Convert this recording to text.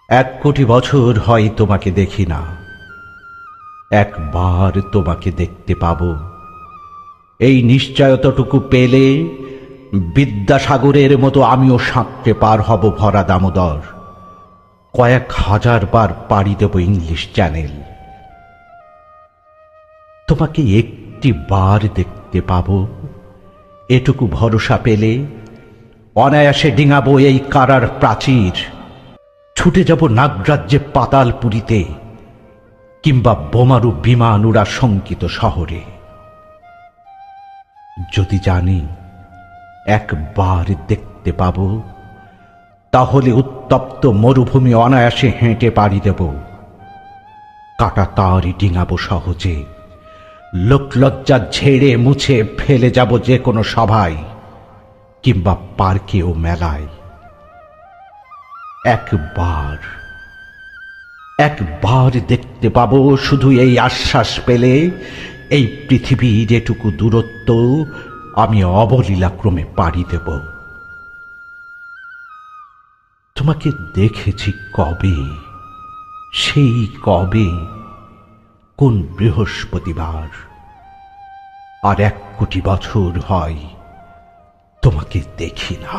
1 কোটি বছর হয় তোমাকে দেখি না, একবার তোমাকে দেখতে পাব। এই নিশ্চয়তাটুকু পেলে বিদ্যাসাগরের মতো আমিও সাঁতরে পার হব ভরা দামোদর। কয়েক হাজার বার পাড়ি দেব ইংলিশ চ্যানেল। তোমাকে একটি বার দেখতে পাব, এটুকু ভরসা পেলে অনায়াসে ডিঙাবো এই কারার প্রাচীর। ছুটে যাব নাগরাজ্যে পাতালপুরীতে, কিংবা বোমারু বিমান উড়া শঙ্কিত শহরে। যদি জানি একবার দেখতে পাব, তাহলে উত্তপ্ত মরুভূমি অনায়াসে হেঁটে পাড়ি দেব। কাটা তারই ডিঙাবো সহজে, লোকলজ্জা ঝেড়ে মুছে ফেলে যাব যে কোনো সভায়, কিংবা পার্কে ও মেলায়। একবার দেখতে পাবো, শুধু এই আশ্বাস পেলে এই পৃথিবীর এটুকু দূরত্ব আমি অবলীলাক্রমে পাড়ি দেব। তোমাকে দেখেছি কবে, সেই কবে, কোন বৃহস্পতিবার। আর 1 কোটি বছর হয় তোমাকে দেখি না।